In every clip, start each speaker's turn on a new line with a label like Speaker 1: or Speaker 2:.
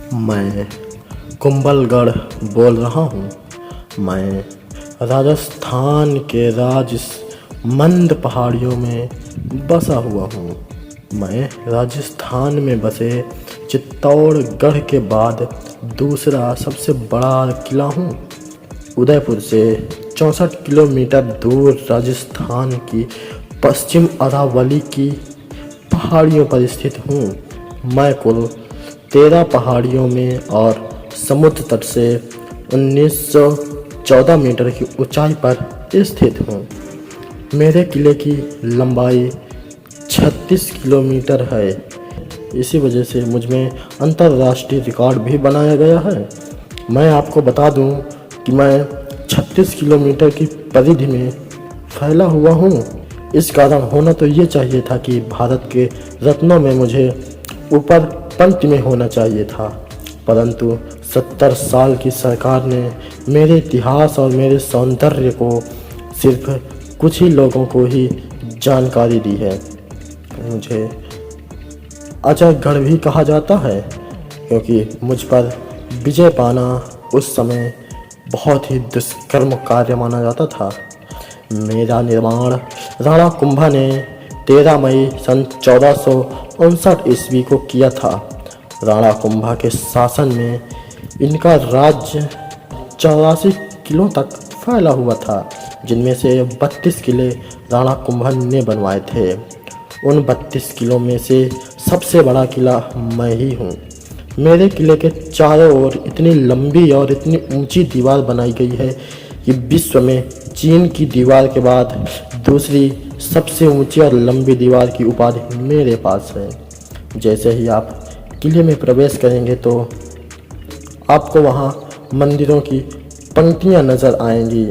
Speaker 1: मैं कुंभलगढ़ बोल रहा हूँ। मैं राजस्थान के मंद पहाड़ियों में बसा हुआ हूँ। मैं राजस्थान में बसे चित्तौड़गढ़ के बाद दूसरा सबसे बड़ा किला हूँ। उदयपुर से 64 किलोमीटर दूर राजस्थान की पश्चिम अरावली की पहाड़ियों पर स्थित हूँ। मैं कुल 13 पहाड़ियों में और समुद्र तट से 1914 मीटर की ऊंचाई पर स्थित हूँ। मेरे किले की लंबाई 36 किलोमीटर है। इसी वजह से मुझ में अंतर्राष्ट्रीय रिकॉर्ड भी बनाया गया है। मैं आपको बता दूं कि मैं 36 किलोमीटर की परिधि में फैला हुआ हूँ। इस कारण होना तो ये चाहिए था कि भारत के रत्नों में मुझे ऊपर पंक्ति में होना चाहिए था, परंतु 70 साल की सरकार ने मेरे इतिहास और मेरे सौंदर्य को सिर्फ कुछ ही लोगों को ही जानकारी दी है। मुझे अजयगढ़ भी कहा जाता है, क्योंकि मुझ पर विजय पाना उस समय बहुत ही दुष्कर्म कार्य माना जाता था। मेरा निर्माण राणा कुंभा ने 13 मई सन 1459 ईस्वी को किया था। राणा कुंभा के शासन में इनका राज्य 84 किलों तक फैला हुआ था, जिनमें से 32 किले राणा कुंभा ने बनवाए थे। उन 32 किलों में से सबसे बड़ा किला मैं ही हूँ। मेरे किले के चारों ओर इतनी लंबी और इतनी ऊंची दीवार बनाई गई है कि विश्व में चीन की दीवार के बाद दूसरी सबसे ऊंची और लंबी दीवार की उपाधि मेरे पास है। जैसे ही आप किले में प्रवेश करेंगे तो आपको वहाँ मंदिरों की पंक्तियाँ नज़र आएंगी।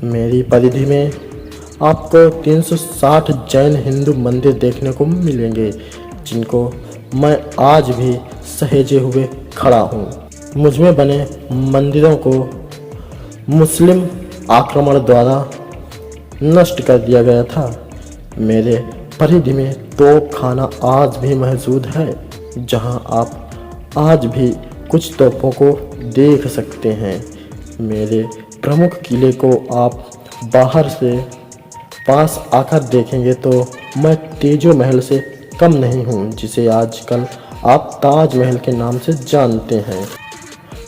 Speaker 1: मेरी परिधि में आपको 360 जैन हिंदू मंदिर देखने को मिलेंगे, जिनको मैं आज भी सहेजे हुए खड़ा हूँ। मुझ में बने मंदिरों को मुस्लिम आक्रमण द्वारा नष्ट कर दिया गया था। मेरे परिधि में तोपखाना आज भी मौजूद है, जहां आप आज भी कुछ तोपों को देख सकते हैं। मेरे प्रमुख किले को आप बाहर से पास आकर देखेंगे तो मैं तेजो महल से कम नहीं हूं, जिसे आजकल आप ताजमहल के नाम से जानते हैं।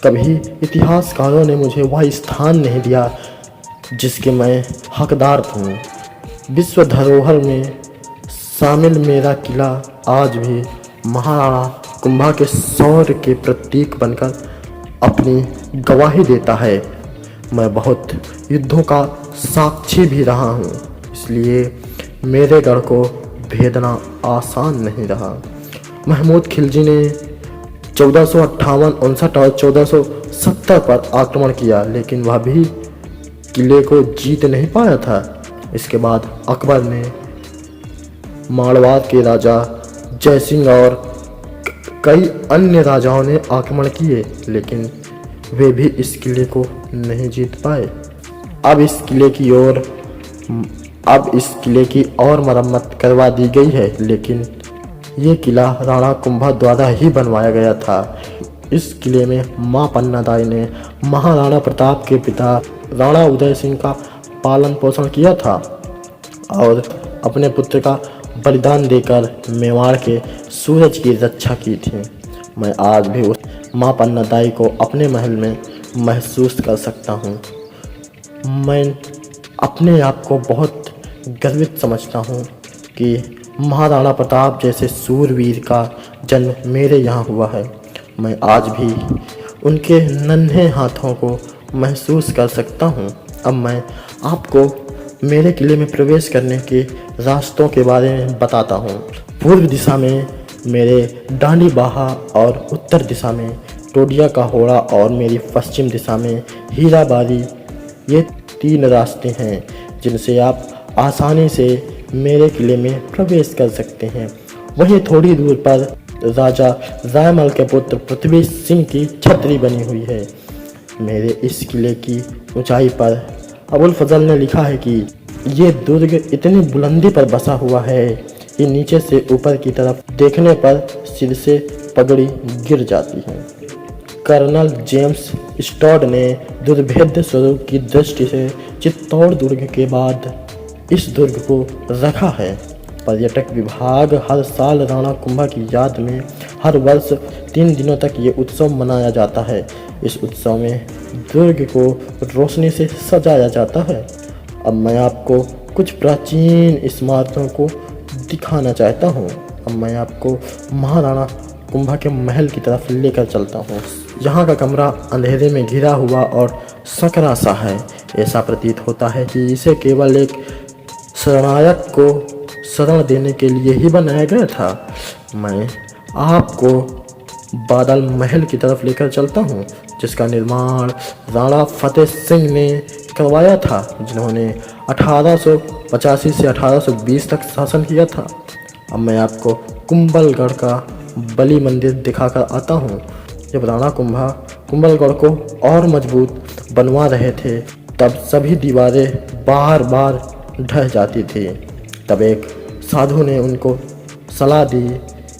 Speaker 1: कभी इतिहासकारों ने मुझे वह स्थान नहीं दिया जिसके मैं हकदार हूँ। विश्व धरोहर में शामिल मेरा किला आज भी महाराणा कुंभा के शौर्य के प्रतीक बनकर अपनी गवाही देता है। मैं बहुत युद्धों का साक्षी भी रहा हूँ, इसलिए मेरे गढ़ को भेदना आसान नहीं रहा। महमूद खिलजी ने 1458, 59 और 1470 पर आक्रमण किया, लेकिन वह भी किले को जीत नहीं पाया था। इसके बाद अकबर ने मारवाड़ के राजा जयसिंह और कई अन्य राजाओं ने आक्रमण किए, लेकिन वे भी इस किले को नहीं जीत पाए। अब इस किले की और मरम्मत करवा दी गई है, लेकिन ये किला राणा कुंभा द्वारा ही बनवाया गया था। इस किले में मां पन्नादाई ने महाराणा प्रताप के पिता राणा उदय सिंह का पालन पोषण किया था और अपने पुत्र का बलिदान देकर मेवाड़ के सूरज की रक्षा की थी। मैं आज भी उस मां पन्नादाई को अपने महल में महसूस कर सकता हूँ। मैं अपने आप को बहुत गर्वित समझता हूँ कि महाराणा प्रताप जैसे सूरवीर का जन्म मेरे यहाँ हुआ है। मैं आज भी उनके नन्हे हाथों को महसूस कर सकता हूँ। अब मैं आपको मेरे किले में प्रवेश करने के रास्तों के बारे में बताता हूँ। पूर्व दिशा में मेरे डांडी बाहा और उत्तर दिशा में टोडिया का होड़ा और मेरी पश्चिम दिशा में हीराबारी, ये 3 रास्ते हैं जिनसे आप आसानी से मेरे किले में प्रवेश कर सकते हैं। वहीं थोड़ी दूर पर राजा रायमल के पुत्र पृथ्वी सिंह की छतरी बनी हुई है। मेरे इस किले की ऊंचाई पर अबुल फजल ने लिखा है कि ये दुर्ग इतनी बुलंदी पर बसा हुआ है कि नीचे से ऊपर की तरफ देखने पर सिर से पगड़ी गिर जाती हैं। कर्नल जेम्स स्टॉड ने दुर्भेद्य स्वरूप की दृष्टि से चित्तौड़ दुर्ग के बाद इस दुर्ग को रखा है। पर्यटक विभाग हर साल राणा कुंभा की याद में हर वर्ष 3 दिनों तक ये उत्सव मनाया जाता है। इस उत्सव में दुर्ग को रोशनी से सजाया जाता है। अब मैं आपको कुछ प्राचीन इमारतों को दिखाना चाहता हूँ। अब मैं आपको महाराणा कुंभा के महल की तरफ लेकर चलता हूँ। यहाँ का कमरा अंधेरे में घिरा हुआ और संकरा सा है। ऐसा प्रतीत होता है कि इसे केवल एक शरणागत को शरण देने के लिए ही बनाया गया था। मैं आपको बादल महल की तरफ लेकर चलता हूँ, जिसका निर्माण राणा फतेह सिंह ने करवाया था, जिन्होंने 1885 से 1820 तक शासन किया था। अब मैं आपको कुंभलगढ़ का बलि मंदिर दिखाकर आता हूँ। जब राणा कुंभा कुंभलगढ़ को और मजबूत बनवा रहे थे, तब सभी दीवारें बार बार ढह जाती थी। तब एक साधु ने उनको सलाह दी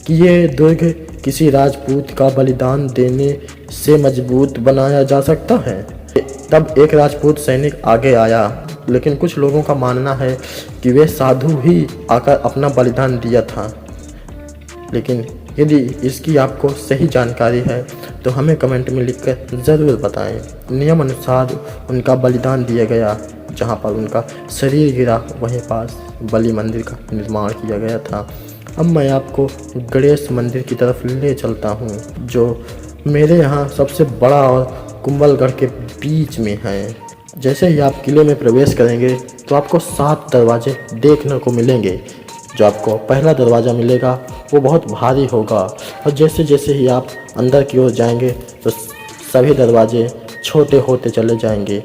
Speaker 1: कि ये दुर्ग किसी राजपूत का बलिदान देने से मजबूत बनाया जा सकता है। तब एक राजपूत सैनिक आगे आया, लेकिन कुछ लोगों का मानना है कि वे साधु ही आकर अपना बलिदान दिया था। लेकिन यदि इसकी आपको सही जानकारी है तो हमें कमेंट में लिखकर ज़रूर बताएं। नियम अनुसार उनका बलिदान दिया गया। जहाँ पर उनका शरीर गिरा वहीं पास बलि मंदिर का निर्माण किया गया था। अब मैं आपको गणेश मंदिर की तरफ ले चलता हूँ, जो मेरे यहाँ सबसे बड़ा और कुंभलगढ़ के बीच में है। जैसे ही आप किले में प्रवेश करेंगे तो आपको 7 दरवाजे देखने को मिलेंगे। जो आपको पहला दरवाज़ा मिलेगा वो बहुत भारी होगा, और जैसे जैसे ही आप अंदर की ओर जाएंगे तो सभी दरवाजे छोटे होते चले जाएंगे।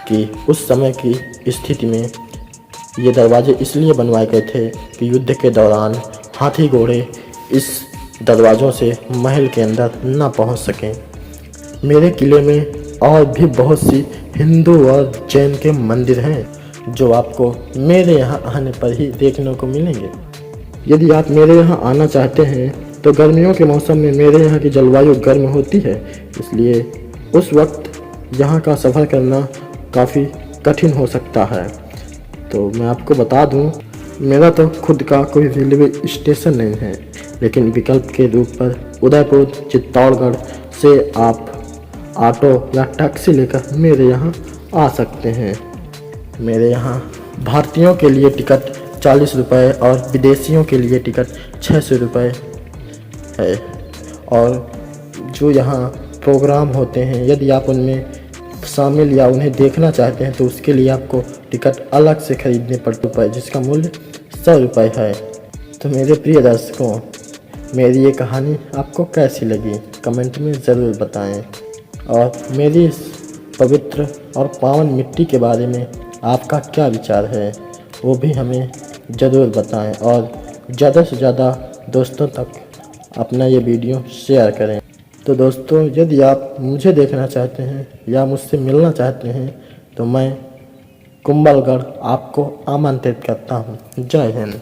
Speaker 1: कि उस समय की स्थिति में ये दरवाजे इसलिए बनवाए गए थे कि युद्ध के दौरान हाथी घोड़े इस दरवाज़ों से महल के अंदर न पहुंच सकें। मेरे किले में और भी बहुत सी हिंदू और जैन के मंदिर हैं, जो आपको मेरे यहाँ आने पर ही देखने को मिलेंगे। यदि आप मेरे यहाँ आना चाहते हैं तो गर्मियों के मौसम में मेरे यहाँ की जलवायु गर्म होती है, इसलिए उस वक्त यहाँ का सफ़र करना काफ़ी कठिन हो सकता है। तो मैं आपको बता दूं, मेरा तो खुद का कोई रेलवे स्टेशन नहीं है, लेकिन विकल्प के रूप पर उदयपुर चित्तौड़गढ़ से आप ऑटो या टैक्सी लेकर मेरे यहाँ आ सकते हैं। मेरे यहाँ भारतीयों के लिए टिकट 40 रुपये और विदेशियों के लिए टिकट 600 रुपये है। और जो यहाँ प्रोग्राम होते हैं, यदि आप उनमें शामिल या उन्हें देखना चाहते हैं तो उसके लिए आपको टिकट अलग से खरीदने पड़ते हैं, जिसका मूल्य 100 रुपये है। तो मेरे प्रिय दर्शकों, मेरी ये कहानी आपको कैसी लगी कमेंट में ज़रूर बताएं, और मेरी इस पवित्र और पावन मिट्टी के बारे में आपका क्या विचार है वो भी हमें ज़रूर बताएं, और ज़्यादा से ज़्यादा दोस्तों तक अपना ये वीडियो शेयर करें। तो दोस्तों, यदि आप मुझे देखना चाहते हैं या मुझसे मिलना चाहते हैं तो मैं कुंभलगढ़ आपको आमंत्रित करता हूँ। जय हिंद।